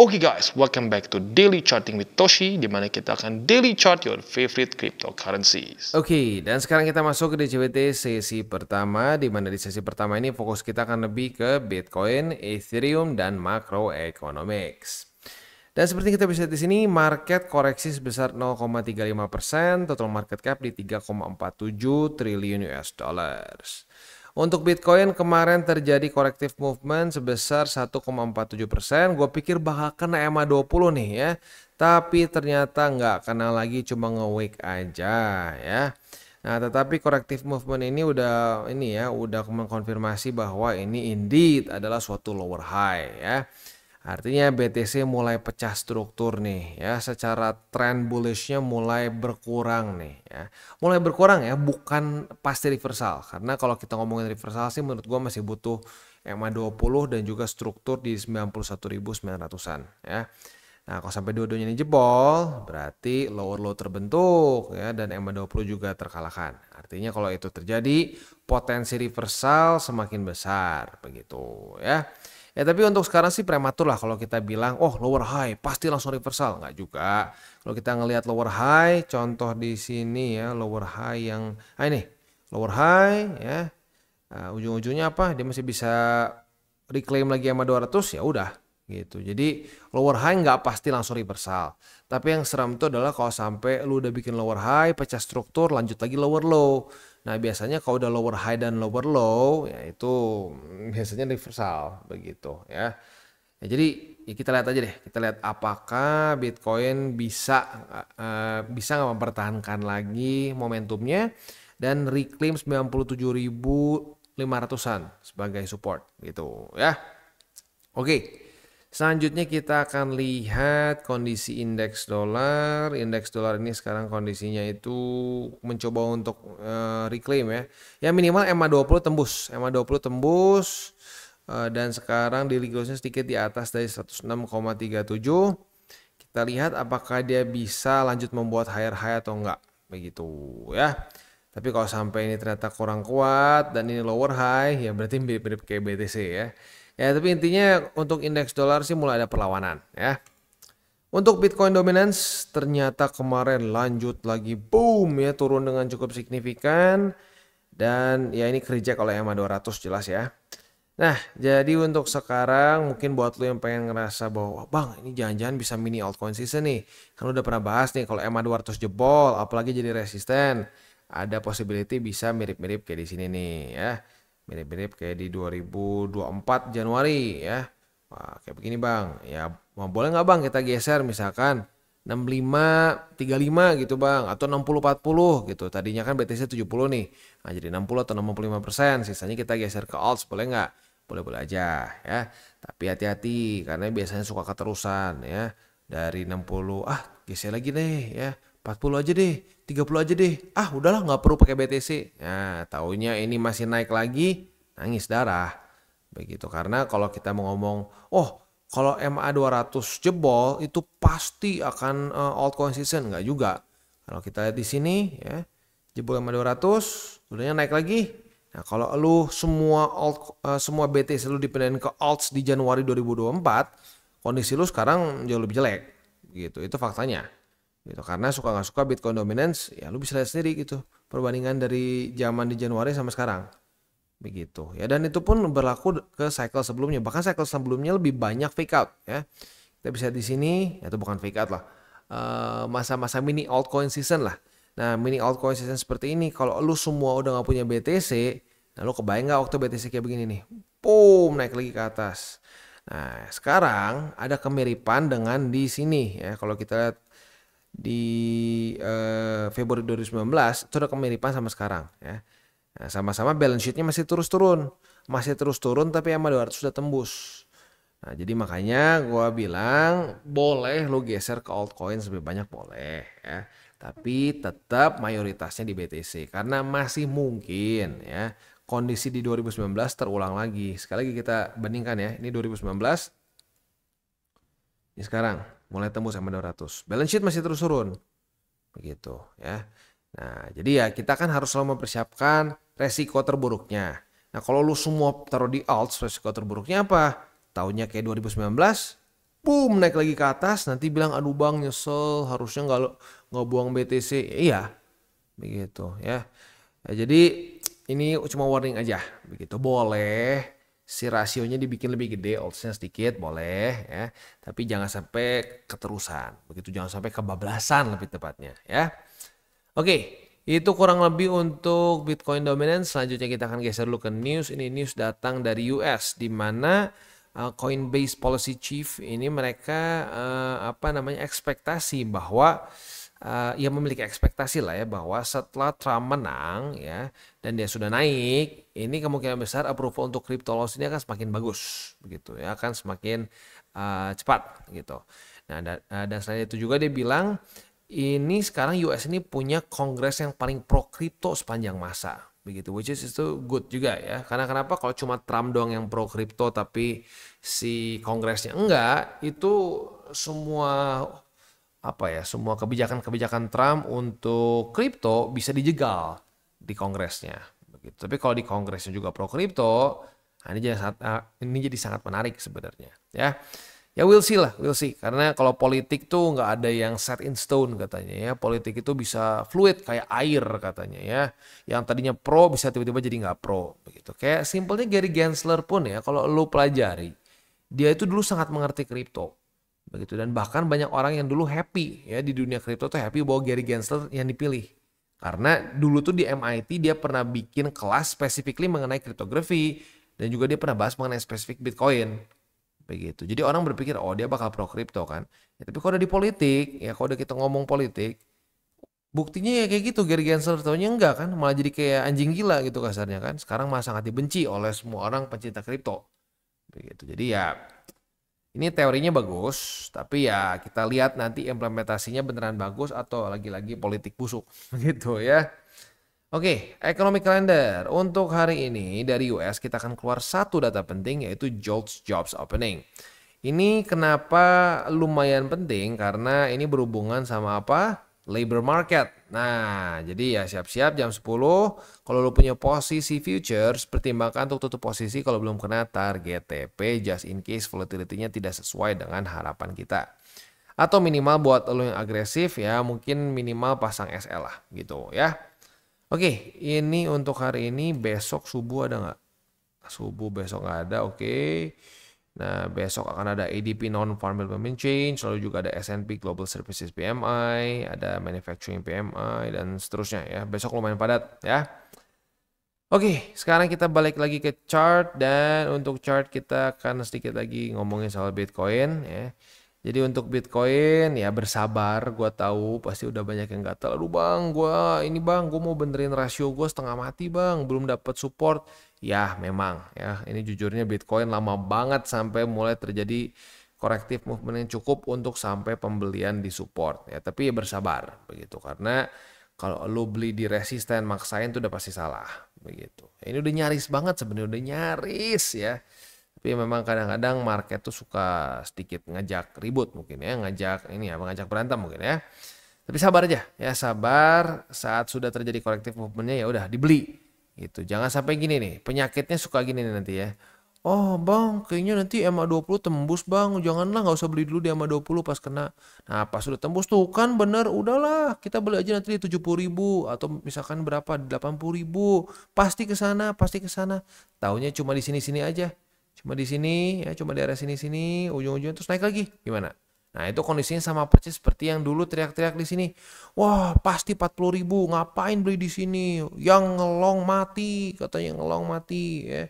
Oke guys, welcome back to Daily Charting with Toshi, di mana kita akan daily chart your favorite cryptocurrencies. Oke, dan sekarang kita masuk ke DCBT sesi pertama, di mana di sesi pertama ini fokus kita akan lebih ke Bitcoin, Ethereum, dan macroeconomics. Dan seperti kita bisa lihat di sini, market koreksi sebesar 0,35%, total market cap di 3,47 triliun US dollars. Untuk Bitcoin kemarin terjadi corrective movement sebesar 1,47%. Gue pikir bakal kena EMA 20 nih ya. Tapi ternyata nggak kena lagi, cuma nge-wick aja ya. Nah, tetapi corrective movement ini udah mengkonfirmasi bahwa ini indeed adalah suatu lower high ya. Artinya BTC mulai pecah struktur nih ya, secara trend bullishnya mulai berkurang nih ya. Mulai berkurang ya, bukan pasti reversal. Karena kalau kita ngomongin reversal sih menurut gua masih butuh EMA 20 dan juga struktur di 91.900-an ya. Nah, kalau sampai dua-duanya ini jebol, berarti lower low terbentuk ya, dan EMA 20 juga terkalahkan. Artinya kalau itu terjadi, potensi reversal semakin besar begitu ya. Ya tapi untuk sekarang sih prematur lah kalau kita bilang, oh lower high pasti langsung reversal. Nggak juga. Kalau kita ngelihat lower high, contoh di sini ya, lower high yang, ini lower high ya, ujung-ujungnya apa? Dia masih bisa reclaim lagi sama 200, ya udah gitu. Jadi lower high nggak pasti langsung reversal. Tapi yang serem itu adalah kalau sampai lu udah bikin lower high, pecah struktur, lanjut lagi lower low. Nah biasanya kalau udah lower high dan lower low, ya itu biasanya reversal begitu ya. Ya jadi ya kita lihat aja deh, kita lihat apakah Bitcoin bisa nggak mempertahankan lagi momentumnya dan reclaim 97.500-an sebagai support gitu ya. Oke. Selanjutnya kita akan lihat kondisi indeks dolar. Indeks dolar ini sekarang kondisinya itu mencoba untuk reclaim ya. Ya minimal EMA 20 tembus. EMA 20 tembus dan sekarang daily close-nya sedikit di atas dari 106,37. Kita lihat apakah dia bisa lanjut membuat higher high atau enggak. Begitu ya. Tapi kalau sampai ini ternyata kurang kuat dan ini lower high, ya berarti mirip-mirip kayak BTC ya. Ya tapi intinya untuk indeks dolar sih mulai ada perlawanan ya. Untuk Bitcoin dominance ternyata kemarin lanjut lagi boom ya, turun dengan cukup signifikan. Dan ya ini kereject oleh EMA 200 jelas ya. Nah jadi untuk sekarang mungkin buat lo yang pengen ngerasa bahwa bang ini jangan-jangan bisa mini altcoin season nih. Kan udah pernah bahas nih kalau EMA 200 jebol apalagi jadi resisten. Ada possibility bisa mirip-mirip kayak di sini nih ya. Mirip-mirip kayak di 2024 Januari ya. Wah, kayak begini bang. Ya boleh nggak bang kita geser misalkan 65-35 gitu bang. Atau 60-40 gitu. Tadinya kan BTC 70 nih. Nah jadi 60 atau 65%. Sisanya kita geser ke alts boleh nggak? Boleh-boleh aja ya. Tapi hati-hati karena biasanya suka keterusan ya. Dari 60 geser lagi deh ya. 40 aja deh, 30 aja deh. Udahlah nggak perlu pakai BTC. Nah, taunya ini masih naik lagi, nangis darah. Begitu karena kalau kita mau ngomong, kalau MA 200 jebol itu pasti akan altcoin season, nggak juga. Kalau kita lihat di sini ya, jebol MA 200, udahnya naik lagi. Nah, kalau lu semua BTC lu dipindahin ke alts di Januari 2024, kondisi lu sekarang jauh lebih jelek. Gitu, itu faktanya. Gitu karena suka nggak suka Bitcoin dominance ya lu bisa lihat sendiri gitu perbandingan dari zaman di Januari sampai sekarang begitu ya, dan itu pun berlaku ke cycle sebelumnya, bahkan cycle sebelumnya lebih banyak fake out ya. Kita bisa di sini ya, itu bukan fake out lah, masa-masa mini altcoin season lah. Nah mini altcoin season seperti ini kalau lu semua udah nggak punya BTC, nah lu kebayang nggak waktu BTC kayak begini nih, boom naik lagi ke atas. Nah sekarang ada kemiripan dengan di sini ya, kalau kita lihat di Februari 2019 itu ada kemiripan sama sekarang ya. Nah, sama-sama balance sheet-nya masih terus turun tapi EMA 200 sudah tembus. Nah jadi makanya gue bilang boleh lo geser ke altcoin lebih banyak boleh ya, tapi tetap mayoritasnya di BTC karena masih mungkin ya kondisi di 2019 terulang lagi. Sekali lagi kita bandingkan ya, ini 2019, ini sekarang mulai tembus sama 200. Balance sheet masih terus turun. Begitu ya. Nah, jadi ya kita kan harus selalu mempersiapkan resiko terburuknya. Nah, kalau lu semua taruh di alts, resiko terburuknya apa? Tahunnya kayak 2019, boom naik lagi ke atas, nanti bilang aduh bang nyesel harusnya nggak buang BTC. Iya, begitu ya. Ya, jadi ini cuma warning aja, begitu. Boleh si rasionya dibikin lebih gede, oddsnya sedikit, boleh ya. Tapi jangan sampai keterusan, begitu. Jangan sampai kebablasan lebih tepatnya ya. Oke, itu kurang lebih untuk Bitcoin dominance. Selanjutnya kita akan geser dulu ke news. Ini news datang dari US, di mana Coinbase Policy Chief ini mereka ekspektasi bahwa ia memiliki ekspektasi lah ya bahwa setelah Trump menang ya dan dia sudah naik, ini kemungkinan besar approval untuk crypto loss ini akan semakin bagus begitu ya, akan semakin cepat gitu. Nah dan selain itu juga dia bilang ini sekarang US ini punya kongres yang paling pro crypto sepanjang masa begitu, which is itu good juga ya. Karena kenapa? Kalau cuma Trump doang yang pro crypto tapi si kongresnya enggak, itu semua semua kebijakan-kebijakan Trump untuk kripto bisa dijegal di kongresnya begitu. Tapi kalau di kongresnya juga pro kripto, nah ini jadi sangat menarik sebenarnya ya. Ya we'll see lah, we'll see. Karena kalau politik tuh nggak ada yang set in stone katanya ya. Politik itu bisa fluid kayak air katanya ya. Yang tadinya pro bisa tiba-tiba jadi nggak pro begitu. Kayak simpelnya Gary Gensler pun ya, kalau lu pelajari, dia itu dulu sangat mengerti kripto begitu. Dan bahkan banyak orang yang dulu happy ya di dunia kripto tuh happy bahwa Gary Gensler yang dipilih. Karena dulu tuh di MIT dia pernah bikin kelas specifically mengenai kriptografi dan juga dia pernah bahas mengenai spesifik Bitcoin. Begitu. Jadi orang berpikir oh dia bakal pro kripto kan. Ya, tapi kalau udah di politik, ya kalau udah kita ngomong politik, buktinya ya kayak gitu. Gary Gensler taunya enggak kan, malah jadi kayak anjing gila gitu kasarnya kan. Sekarang malah sangat dibenci oleh semua orang pencinta kripto. Begitu. Jadi ya ini teorinya bagus, tapi ya kita lihat nanti implementasinya beneran bagus atau lagi-lagi politik busuk. Begitu ya. Oke, economic calendar. Untuk hari ini dari US kita akan keluar satu data penting yaitu JOLTS Jobs Opening. Ini kenapa lumayan penting karena ini berhubungan sama apa? Labor market. Nah, jadi ya siap-siap jam 10. Kalau lu punya posisi futures, pertimbangkan untuk tutup posisi kalau belum kena target TP just in case volatility-nya tidak sesuai dengan harapan kita. Atau minimal buat lu yang agresif ya mungkin minimal pasang SL lah gitu ya. Oke, ini untuk hari ini. Besok subuh ada nggak? Subuh besok nggak ada, oke. Nah, besok akan ada ADP Non-Farm Payment Change, lalu juga ada S&P Global Services PMI, ada Manufacturing PMI, dan seterusnya ya. Besok lumayan padat ya. Oke, sekarang kita balik lagi ke chart, dan untuk chart kita akan sedikit lagi ngomongin soal Bitcoin ya. Jadi untuk Bitcoin ya bersabar, gue tahu pasti udah banyak yang gatal. Aduh bang, gue mau benerin rasio gue setengah mati bang, belum dapat support. Ya memang ya, ini jujurnya Bitcoin lama banget sampai mulai terjadi corrective movement yang cukup untuk sampai pembelian di support ya. Tapi ya bersabar begitu, karena kalau lo beli di resisten maksain tuh udah pasti salah begitu. Ini udah nyaris banget sebenarnya, udah nyaris ya. Tapi memang kadang-kadang market tuh suka sedikit ngajak ribut mungkin ya, ngajak berantem mungkin ya. Tapi sabar aja ya, sabar. Saat sudah terjadi corrective movementnya ya udah dibeli gitu. Jangan sampai gini nih, penyakitnya suka gini nih nanti ya. Oh bang, kayaknya nanti MA20 tembus bang, janganlah, nggak usah beli dulu di MA20 pas kena. Nah pas sudah tembus tuh kan bener, udahlah kita beli aja nanti di 70.000 atau misalkan berapa, 80.000. Pasti ke sana, pasti ke sana. Taunya cuma di sini-sini aja. Cuma di sini ya, cuma di area sini-sini, ujung-ujungnya terus naik lagi. Gimana? Nah, itu kondisinya sama persis seperti yang dulu teriak-teriak di sini. Wah, pasti 40.000, ngapain beli di sini? Yang ngelong mati, katanya ngelong mati ya.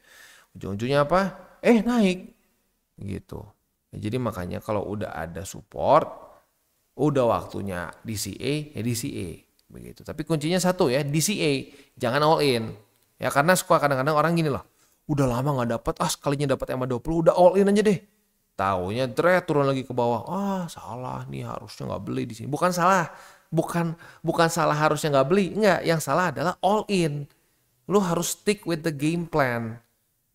Ujung-ujungnya apa? Naik. Gitu. Ya, jadi makanya kalau udah ada support, udah waktunya DCA, ya DCA begitu. Tapi kuncinya satu ya, DCA, jangan all in. Ya karena suka kadang-kadang orang gini loh. Udah lama nggak dapat, sekalinya dapat MA20 udah all in aja deh. Taunya turun lagi ke bawah. Salah nih, harusnya nggak beli di sini. Bukan salah, bukan salah harusnya nggak beli. Enggak, yang salah adalah all in. Lu harus stick with the game plan.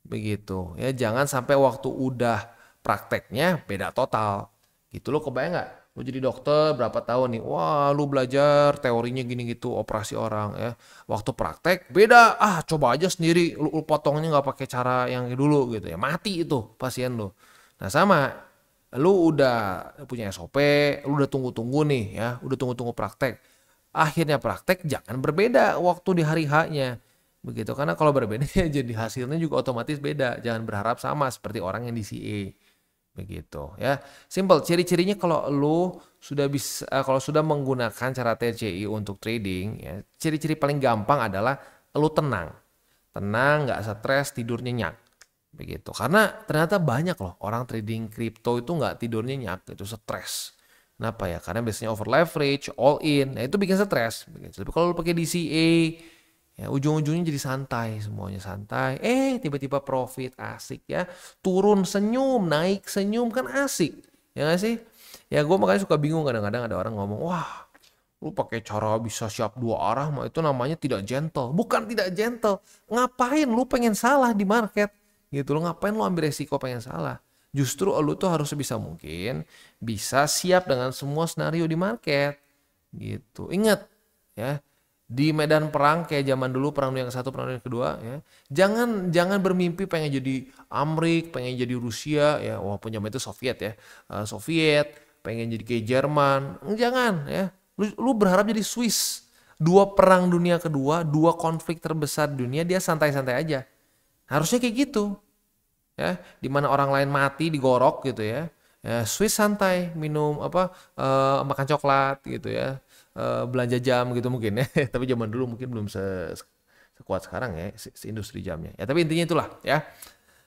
Begitu. Ya jangan sampai waktu udah prakteknya beda total. Gitu, lo kebayang nggak? Lu jadi dokter berapa tahun nih? Wah, lu belajar teorinya gini gitu, operasi orang ya. Waktu praktek beda. Coba aja sendiri. Lu potongnya nggak pakai cara yang dulu gitu ya. Mati itu pasien lu. Nah sama, lu udah punya SOP, lu udah tunggu-tunggu nih ya, udah tunggu-tunggu praktek. Akhirnya praktek jangan berbeda waktu di hari H-nya. Begitu, karena kalau berbeda ya jadi hasilnya juga otomatis beda. Jangan berharap sama seperti orang yang di CA. Begitu ya. Simple, ciri-cirinya kalau lu sudah bisa kalau sudah menggunakan cara TCI untuk trading ya, ciri-ciri paling gampang adalah lu tenang. Tenang, nggak stres, tidur nyenyak. Begitu. Karena ternyata banyak loh orang trading kripto itu nggak tidur nyenyak, itu stres. Kenapa ya? Karena biasanya over leverage, all in, nah itu bikin stres. Tapi kalau lu pakai DCA, ya ujung-ujungnya jadi santai, semuanya santai. Tiba-tiba profit, asik ya. Turun senyum, naik senyum, kan asik. Ya nggak sih? Ya gue makanya suka bingung kadang-kadang ada orang ngomong, wah lu pakai cara bisa siap dua arah mah itu namanya tidak gentle. Bukan tidak gentle. Ngapain lu pengen salah di market? Gitu, lu ngapain lu ambil resiko pengen salah? Justru lu tuh harus sebisa mungkin bisa siap dengan semua senario di market. Gitu. Ingat ya, di medan perang kayak zaman dulu perang dunia yang satu, perang dunia yang kedua ya. Jangan bermimpi pengen jadi Amerika, pengen jadi Rusia ya, walaupun zaman itu Soviet ya. Soviet, pengen jadi kayak Jerman. Jangan ya. Lu berharap jadi Swiss. Dua perang dunia kedua, dua konflik terbesar di dunia dia santai-santai aja. Harusnya kayak gitu. Ya, di mana orang lain mati digorok gitu ya. Ya, Swiss santai, minum makan coklat gitu ya. Belanja jam gitu mungkin ya. Tapi zaman dulu mungkin belum sekuat sekarang ya industri jamnya. Ya, tapi intinya itulah ya.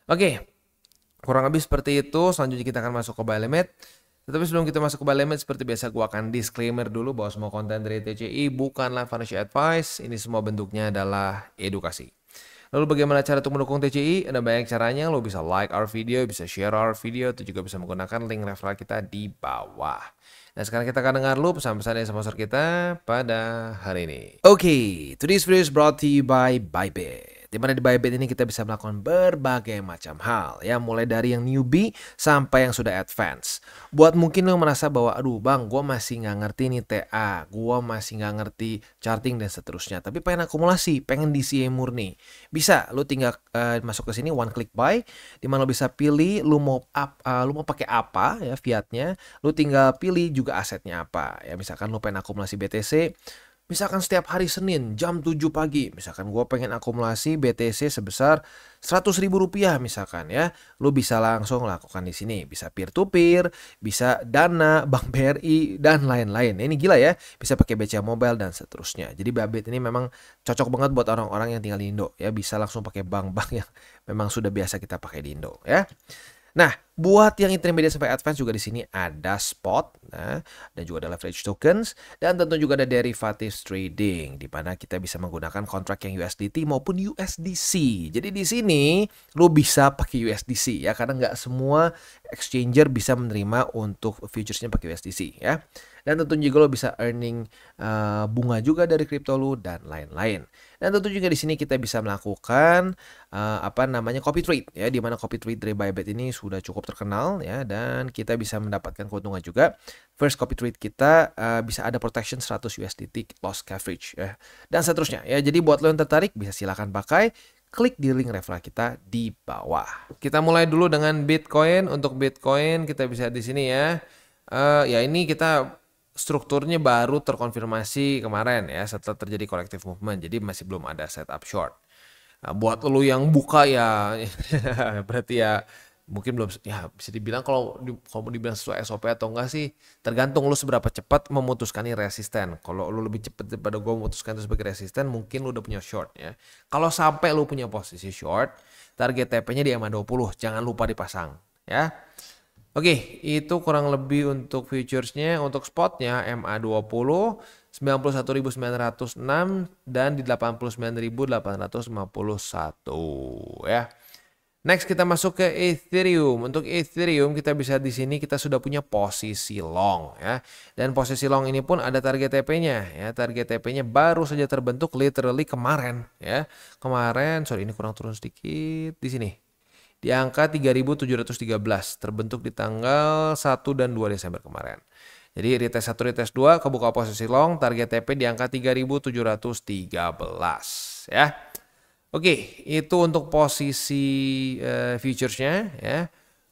Oke. Kurang lebih seperti itu. Selanjutnya kita akan masuk ke buy limit. Tetapi sebelum kita masuk ke buy limit, seperti biasa gue akan disclaimer dulu bahwa semua konten dari TCI bukanlah financial advice. Ini semua bentuknya adalah edukasi. Lalu bagaimana cara untuk mendukung TCI? Ada banyak caranya. Lo bisa like our video, bisa share our video, atau juga bisa menggunakan link referral kita di bawah. Nah, sekarang kita akan dengar dulu pesan-pesan dari sponsor kita pada hari ini. Oke, today's video is brought to you by Bybit. Di mana di Bybit ini kita bisa melakukan berbagai macam hal ya, mulai dari yang newbie sampai yang sudah advance. Buat mungkin lo merasa bahwa aduh bang, gue masih nggak ngerti nih TA, gue masih nggak ngerti charting dan seterusnya, tapi pengen akumulasi, pengen DCA murni, bisa lo tinggal masuk ke sini one click buy, di mana lo bisa pilih lo mau pakai apa ya fiatnya, lo tinggal pilih juga asetnya apa ya. Misalkan lo pengen akumulasi BTC, misalkan setiap hari Senin jam 7 pagi, misalkan gue pengen akumulasi BTC sebesar 100.000 rupiah misalkan ya, lu bisa langsung lakukan di sini. Bisa peer to peer, bisa Dana, Bank BRI dan lain-lain. Ini gila ya, bisa pakai BCA Mobile dan seterusnya. Jadi Bybit ini memang cocok banget buat orang-orang yang tinggal di Indo ya, bisa langsung pakai bank-bank yang memang sudah biasa kita pakai di Indo ya. Nah, buat yang intermediate sampai advance juga di sini ada spot, nah, dan juga ada leverage tokens, dan tentu juga ada derivatives trading, di mana kita bisa menggunakan kontrak yang USDT maupun USDC. Jadi di sini lo bisa pakai USDC ya, karena nggak semua exchanger bisa menerima untuk futuresnya pakai USDC ya. Dan tentu juga lo bisa earning bunga juga dari kripto lo dan lain-lain. Dan tentu juga di sini kita bisa melakukan copy trade ya, di mana copy trade dari Bybit ini sudah cukup terkenal ya, dan kita bisa mendapatkan keuntungan juga. First copy trade kita bisa ada protection 100 USDT loss coverage ya, dan seterusnya ya. Jadi buat lo yang tertarik bisa silakan pakai, klik di link referral kita di bawah. Kita mulai dulu dengan Bitcoin. Untuk Bitcoin kita bisa di sini ya. Ya ini kita strukturnya baru terkonfirmasi kemarin ya, setelah terjadi collective movement. Jadi masih belum ada setup short. Nah, buat lu yang buka ya berarti ya mungkin belum ya, bisa dibilang kalau dibilang sesuai SOP atau enggak sih, tergantung lu seberapa cepat memutuskan ini resisten. Kalau lu lebih cepat daripada gue memutuskan itu sebagai resisten, mungkin lu udah punya short ya. Kalau sampai lu punya posisi short, target TP-nya di MA20, jangan lupa dipasang ya. Oke, itu kurang lebih untuk futuresnya. Untuk spotnya MA20 91.906 dan di 89.851 ya. Next kita masuk ke Ethereum. Untuk Ethereum kita bisa di sini kita sudah punya posisi long ya. Dan posisi long ini pun ada target TP-nya ya. Target TP-nya baru saja terbentuk literally kemarin ya. Kemarin, sorry ini kurang turun sedikit di sini. Di angka 3.713 terbentuk di tanggal 1 dan 2 Desember kemarin. Jadi retest 1 retest 2 kebuka posisi long, target TP di angka 3.713 ya. Oke, itu untuk posisi futuresnya ya.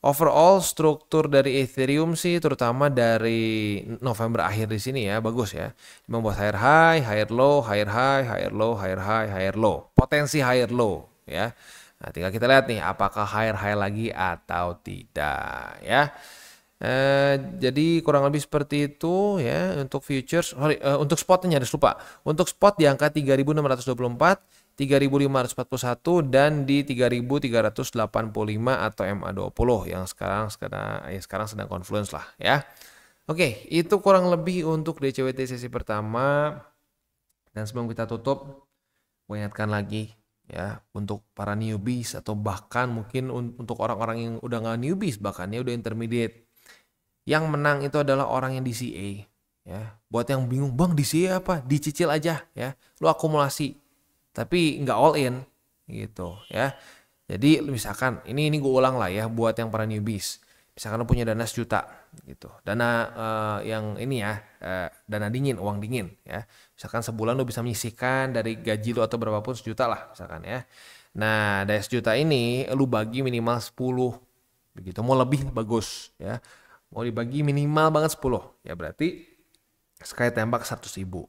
Overall struktur dari Ethereum sih terutama dari November akhir di sini ya bagus ya. Membuat higher high, higher low, higher high, higher low, higher high, higher low. Potensi higher low ya. Nah, tinggal kita lihat nih apakah higher high lagi atau tidak ya. Jadi kurang lebih seperti itu ya untuk futures. Untuk spotnya nyaris lupa. Untuk spot di angka 3.624. 3.541 dan di 3.385 atau MA20 yang sekarang sedang confluence lah ya. Oke, itu kurang lebih untuk DCWT sesi pertama. Dan sebelum kita tutup, gue ingatkan lagi ya untuk para newbies atau bahkan mungkin untuk orang-orang yang udah nggak newbies bahkan ya udah intermediate. Yang menang itu adalah orang yang DCA ya. Buat yang bingung, "Bang, DCA apa?" Dicicil aja ya. Lu akumulasi. Tapi nggak all in gitu ya. Jadi misalkan ini gue ulang lah ya buat yang para newbies. Misalkan lo punya dana sejuta gitu. Dana yang ini ya, dana dingin, uang dingin ya. Misalkan sebulan lo bisa menyisihkan dari gaji lo atau berapapun sejuta lah misalkan ya. Nah, dari sejuta ini lo bagi minimal 10 begitu. Mau lebih bagus ya. Mau dibagi minimal banget 10 ya berarti sekali tembak 100.000.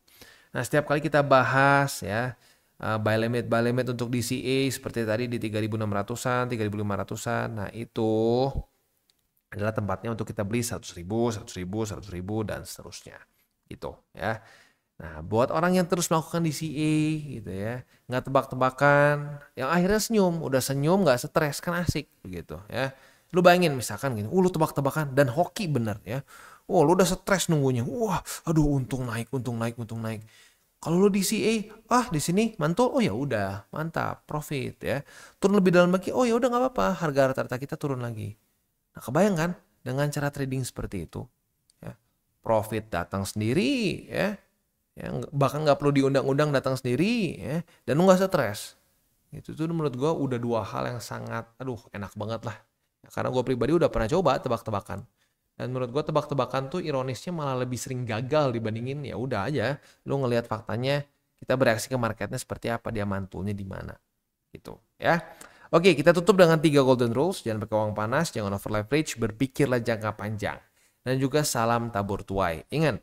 Nah, setiap kali kita bahas ya buy limit untuk DCA seperti tadi di 3.600-an, 3.500-an. Nah, itu adalah tempatnya untuk kita beli 100.000, 100.000, 100.000 dan seterusnya. Gitu ya. Nah, buat orang yang terus melakukan DCA gitu ya, nggak tebak-tebakan, yang akhirnya senyum, udah senyum nggak stres kan asik begitu ya. Lu bayangin misalkan gini, lu tebak-tebakan dan hoki bener ya. Oh, lu udah stres nunggunya. Wah, aduh untung naik. Kalau lo DCA, di sini mantul, oh ya udah, mantap, profit ya. Turun lebih dalam lagi, oh ya udah nggak apa-apa, harga rata-rata kita turun lagi. Nah, kebayang kan dengan cara trading seperti itu, ya, profit datang sendiri, ya bahkan nggak perlu diundang-undang datang sendiri, ya, dan lo nggak stres. Itu tuh menurut gue udah dua hal yang sangat, enak banget lah. Ya, karena gue pribadi udah pernah coba tebak-tebakan. Dan menurut gue tebak-tebakan tuh ironisnya malah lebih sering gagal dibandingin ya udah aja lu ngelihat faktanya kita bereaksi ke marketnya seperti apa, dia mantulnya di mana gitu ya. Oke, kita tutup dengan 3 golden rules. Jangan pakai uang panas, jangan over leverage, berpikirlah jangka panjang. Dan juga salam tabur tuai. Ingat,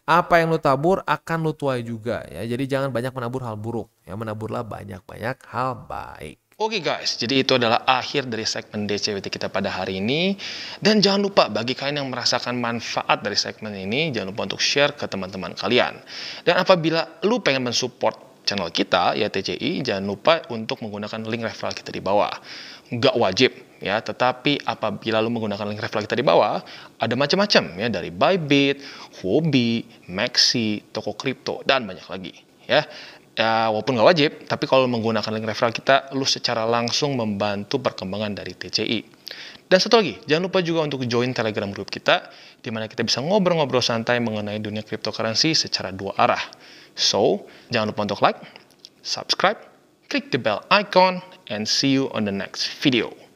apa yang lu tabur akan lu tuai juga ya. Jadi jangan banyak menabur hal buruk ya, menaburlah banyak-banyak hal baik. Oke guys, jadi itu adalah akhir dari segmen DCWT kita pada hari ini. Dan jangan lupa bagi kalian yang merasakan manfaat dari segmen ini, jangan lupa untuk share ke teman-teman kalian. Dan apabila lu pengen mensupport channel kita, ya TCI, jangan lupa untuk menggunakan link referral kita di bawah. Nggak wajib ya, tetapi apabila lu menggunakan link referral kita di bawah, ada macam-macam ya, dari Bybit, Huobi, Maxi, toko kripto, dan banyak lagi ya. Ya, walaupun nggak wajib, tapi kalau menggunakan link referral kita, lu secara langsung membantu perkembangan dari TCI. Dan satu lagi, jangan lupa juga untuk join Telegram group kita, di mana kita bisa ngobrol-ngobrol santai mengenai dunia cryptocurrency secara dua arah. So, jangan lupa untuk like, subscribe, klik the bell icon, and see you on the next video.